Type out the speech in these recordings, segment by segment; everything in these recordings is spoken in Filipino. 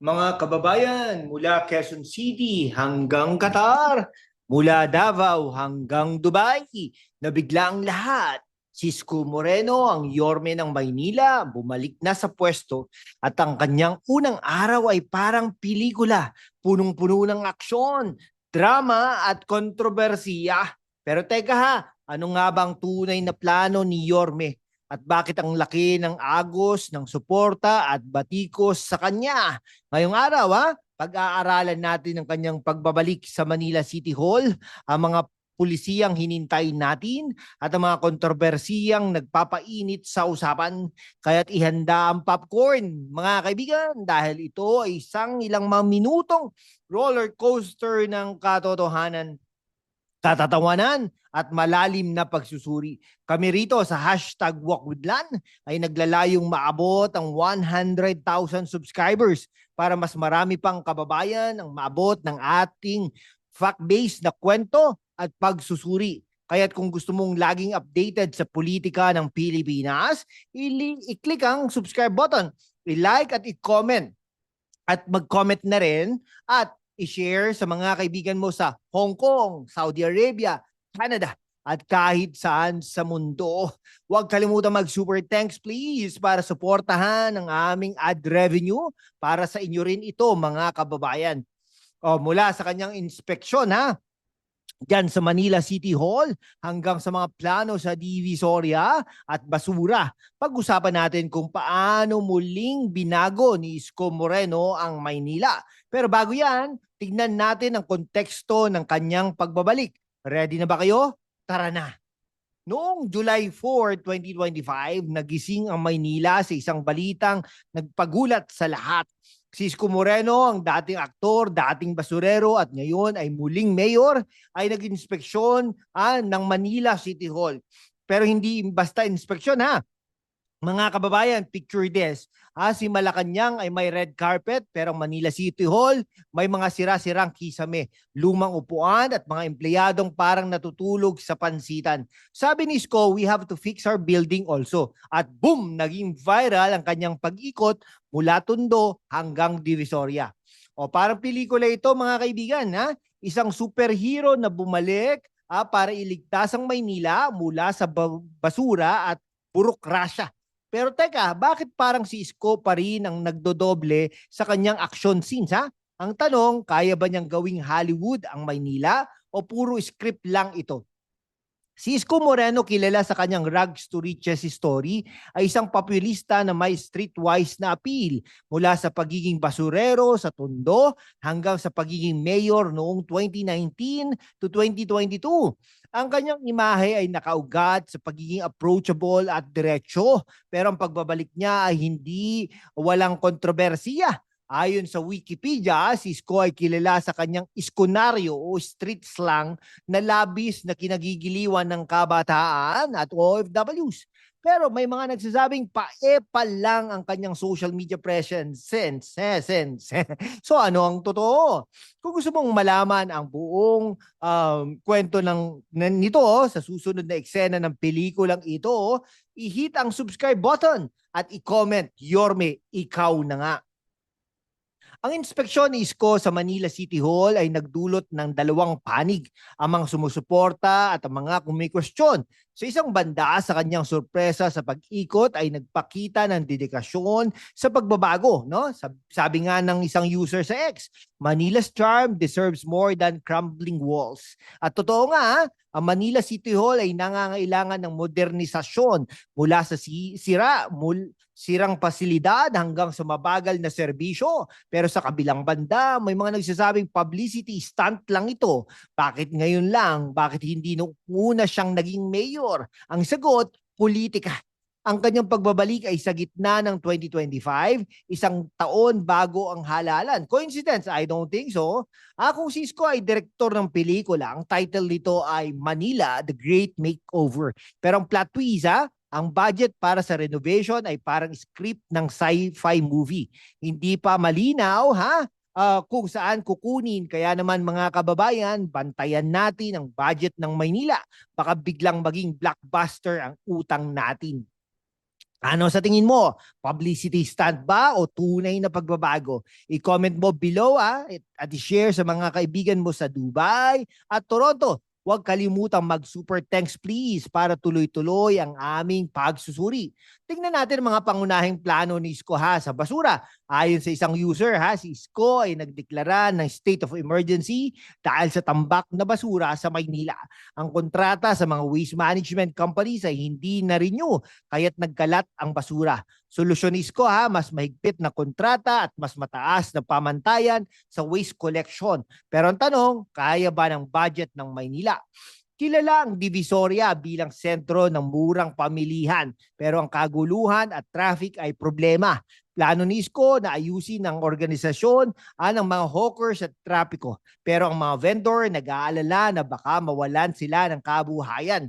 Mga kababayan, mula Quezon City hanggang Qatar, mula Davao hanggang Dubai, nabigla ang lahat. Si Isko Moreno, ang yorme ng Maynila, bumalik na sa pwesto at ang kanyang unang araw ay parang pelikula, punong-puno ng aksyon, drama at kontrobersiya. Pero teka ha, ano nga bang tunay na plano ni Yorme? At bakit ang laki ng agos ng suporta at batikos sa kanya? Ngayong araw, pag-aaralan natin ang kanyang pagbabalik sa Manila City Hall, ang mga pulisiyang hinintay natin at ang mga kontrobersiyang nagpapainit sa usapan. Kaya't ihanda ang popcorn, mga kaibigan, dahil ito ay isang ilang mga minutong roller coaster ng katotohanan, katatawanan at malalim na pagsusuri. Kami rito sa hashtag #WalkWithLan ay naglalayong maabot ang 100,000 subscribers para mas marami pang kababayan ang maabot ng ating fact-based na kwento at pagsusuri. Kaya't kung gusto mong laging updated sa politika ng Pilipinas, i-click ang subscribe button, i-like at i-comment. At mag-comment na rin at i-share sa mga kaibigan mo sa Hong Kong, Saudi Arabia, Canada, at kahit saan sa mundo. Huwag kalimutan mag-super thanks please para suportahan ang aming ad revenue para sa inyo rin ito, mga kababayan. Mula sa kanyang inspeksyon diyan sa Manila City Hall hanggang sa mga plano sa Divisoria at basura. Pag-usapan natin kung paano muling binago ni Isko Moreno ang Maynila. Pero bago yan, tignan natin ang konteksto ng kanyang pagbabalik. Ready na ba kayo? Tara na! Noong July 4, 2025, nagising ang Maynila sa isang balitang nagpagulat sa lahat. Si Isko Moreno, ang dating aktor, dating basurero at ngayon ay muling mayor, ay nag-inspeksyon ng Manila City Hall. Pero hindi basta inspeksyon Mga kababayan, picture this. Si Malacanang ay may red carpet pero ang Manila City Hall may mga sira-sirang kisame, lumang upuan at mga empleyadong parang natutulog sa pansitan. Sabi ni Isko, we have to fix our building also. At boom, naging viral ang kanyang pag-ikot mula Tondo hanggang Divisoria. Parang pelikula ito, mga kaibigan. Isang superhero na bumalik para iligtas ang Maynila mula sa basura at burokrasya. Pero teka, bakit parang si Isko pa rin ang nagdodoble sa kanyang action scenes Ang tanong, kaya ba niyang gawing Hollywood ang Maynila o puro script lang ito? Si Isko Moreno, kilala sa kanyang rags to riches story, ay isang populista na may streetwise na appeal mula sa pagiging basurero sa Tondo hanggang sa pagiging mayor noong 2019 to 2022. Ang kanyang imahe ay nakaugat sa pagiging approachable at diretsyo, pero ang pagbabalik niya ay hindi walang kontrobersiya. Ayon sa Wikipedia, si Isko ay kilala sa kanyang iskonaryo o street slang na labis na kinagigiliwan ng kabataan at OFWs. Pero may mga nagsasabing paepal lang ang kanyang social media presence. So ano ang totoo? Kung gusto mong malaman ang buong kwento nito sa susunod na eksena ng pelikulang ito, i-hit ang subscribe button at i-comment, Yorme, ikaw na nga. Ang inspeksyon ni Isko sa Manila City Hall ay nagdulot ng dalawang panig, ang mga sumusuporta at ang mga kumikwestiyon. Sa isang banda, sa kanyang sorpresa sa pag-ikot ay nagpakita ng dedikasyon sa pagbabago. No? Sabi nga ng isang user sa X, Manila's charm deserves more than crumbling walls. At totoo nga, ang Manila City Hall ay nangangailangan ng modernisasyon mula sa sirang pasilidad hanggang sa mabagal na serbisyo. Pero sa kabilang banda, may mga nagsasabing publicity stunt lang ito. Bakit ngayon lang? Bakit hindi nung una siyang naging mayor? Ang sagot, politika. Ang kanyang pagbabalik ay sa gitna ng 2025, isang taon bago ang halalan. Coincidence? I don't think so. Kung si Isko ay direktor ng pelikula, ang title nito ay Manila, The Great Makeover. Pero ang plot twist, ang budget para sa renovation ay parang script ng sci-fi movie. Hindi pa malinaw, kung saan kukunin. Kaya naman mga kababayan, bantayan natin ang budget ng Maynila. Baka biglang maging blockbuster ang utang natin. Ano sa tingin mo? Publicity stunt ba o tunay na pagbabago? I-comment mo below at i-share sa mga kaibigan mo sa Dubai at Toronto. Huwag kalimutang mag-super thanks please para tuloy-tuloy ang aming pagsusuri. Tingnan natin ang mga pangunahing plano ni Isko sa basura. Ayon sa isang user si Isko ay nagdeklara ng state of emergency dahil sa tambak na basura sa Maynila. Ang kontrata sa mga waste management companies ay hindi na-renew kaya't nagkalat ang basura. Solusyon ni Isko mas mahigpit na kontrata at mas mataas na pamantayan sa waste collection. Pero ang tanong, kaya ba ng budget ng Maynila? Kilala ang Divisoria bilang sentro ng murang pamilihan pero ang kaguluhan at traffic ay problema. Plano ni Isko na ayusin ang organisasyon ng mga hawkers at trapiko pero ang mga vendor nag-aalala na baka mawalan sila ng kabuhayan.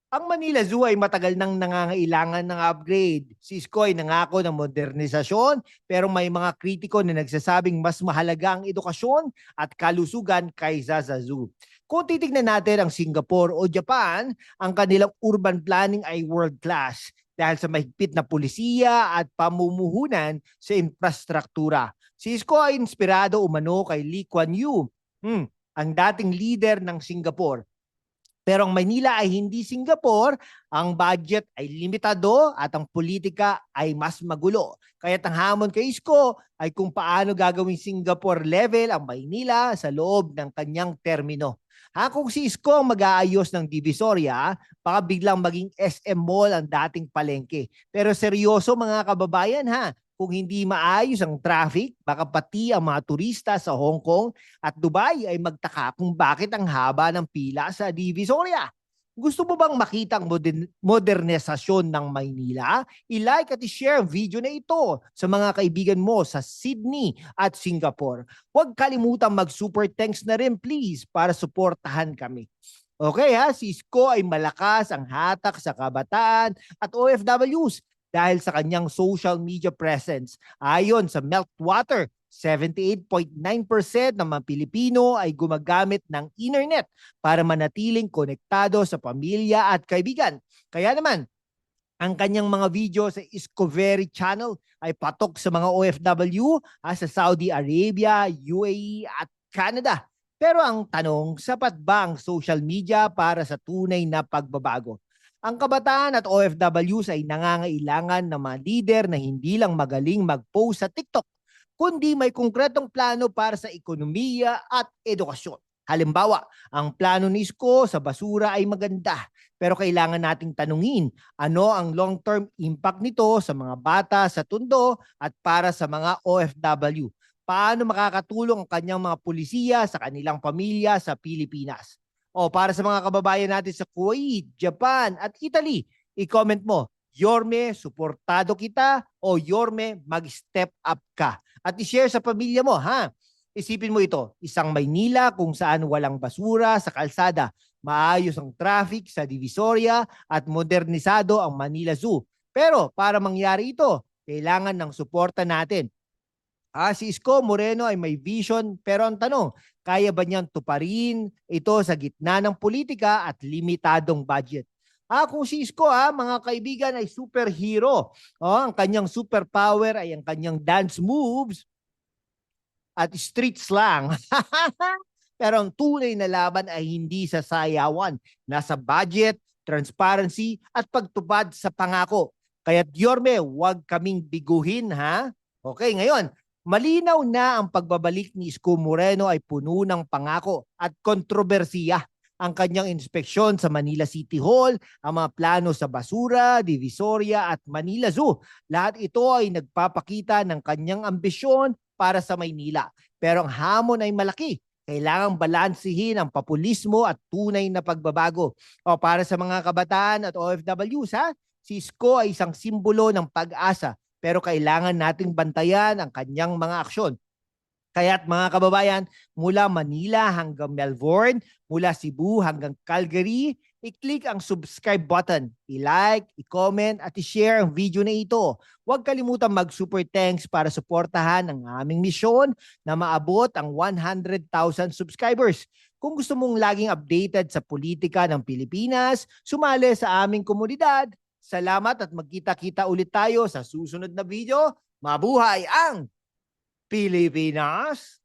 Ang Manila Zoo ay matagal nang nangangailangan ng upgrade. Si Isko ay nangako ng modernisasyon pero may mga kritiko na nagsasabing mas mahalaga ang edukasyon at kalusugan kaysa sa zoo. Kung titignan natin ang Singapore o Japan, ang kanilang urban planning ay world class dahil sa mahigpit na pulisiya at pamumuhunan sa infrastruktura. Si Isko ay inspirado umano kay Lee Kuan Yew, ang dating leader ng Singapore. Pero ang Maynila ay hindi Singapore, ang budget ay limitado at ang politika ay mas magulo. Kaya ang hamon kay Isko ay kung paano gagawing Singapore level ang Maynila sa loob ng kanyang termino. Kung si Isko ang mag-aayos ng Divisoria, baka biglang maging SM Mall ang dating palengke. Pero seryoso mga kababayan kung hindi maayos ang traffic, baka pati ang mga turista sa Hong Kong at Dubai ay magtaka kung bakit ang haba ng pila sa Divisoria. Gusto mo bang makita ang modernisasyon ng Maynila? I-like at i-share ang video na ito sa mga kaibigan mo sa Sydney at Singapore. Huwag kalimutang mag-super thanks na rin please para suportahan kami. Okay si Isko ay malakas ang hatak sa kabataan at OFWs dahil sa kanyang social media presence. Ayon sa Meltwater, 78.9% ng mga Pilipino ay gumagamit ng internet para manatiling konektado sa pamilya at kaibigan. Kaya naman, ang kanyang mga video sa Iskovery Channel ay patok sa mga OFW sa Saudi Arabia, UAE at Canada. Pero ang tanong, sapat ba ang social media para sa tunay na pagbabago? Ang kabataan at OFWs ay nangangailangan ng mga leader na hindi lang magaling mag-post sa TikTok, kundi may konkretong plano para sa ekonomiya at edukasyon. Halimbawa, ang plano ni Isko sa basura ay maganda, pero kailangan nating tanungin ano ang long-term impact nito sa mga bata sa Tondo at para sa mga OFW. Paano makakatulong ang kanyang mga pulisiya sa kanilang pamilya sa Pilipinas? O para sa mga kababayan natin sa Kuwait, Japan at Italy, i-comment mo, Yorme, suportado kita o Yorme, mag-step up ka. At i-share sa pamilya mo, Isipin mo ito, isang Maynila kung saan walang basura sa kalsada, maayos ang traffic sa Divisoria at modernisado ang Manila Zoo. Pero para mangyari ito, kailangan ng suporta natin. Si Isko Moreno ay may vision pero ang tanong, kaya ba niyang tuparin ito sa gitna ng politika at limitadong budget? Kung si Isko mga kaibigan ay superhero, ang kanyang superpower ay ang kanyang dance moves at street slang. Pero ang tunay na laban ay hindi sa sayawan. Nasa budget, transparency at pagtupad sa pangako. Kaya Yorme, huwag kaming biguhin Okay, ngayon, malinaw na ang pagbabalik ni Isko Moreno ay puno ng pangako at kontrobersiya. Ang kanyang inspeksyon sa Manila City Hall, ang mga plano sa basura, Divisoria at Manila Zoo. Lahat ito ay nagpapakita ng kanyang ambisyon para sa Maynila. Pero ang hamon ay malaki. Kailangang balansihin ang populismo at tunay na pagbabago. Para sa mga kabataan at OFWs, si Isko ay isang simbolo ng pag-asa. Pero kailangan nating bantayan ang kanyang mga aksyon. Kaya't mga kababayan, mula Manila hanggang Melbourne, mula Cebu hanggang Calgary, i-click ang subscribe button, i-like, i-comment at i-share ang video na ito. Huwag kalimutan mag-super thanks para suportahan ang aming misyon na maabot ang 100,000 subscribers. Kung gusto mong laging updated sa politika ng Pilipinas, sumali sa aming komunidad Salamat at magkita-kita ulit tayo sa susunod na video. Mabuhay ang Pilipinas!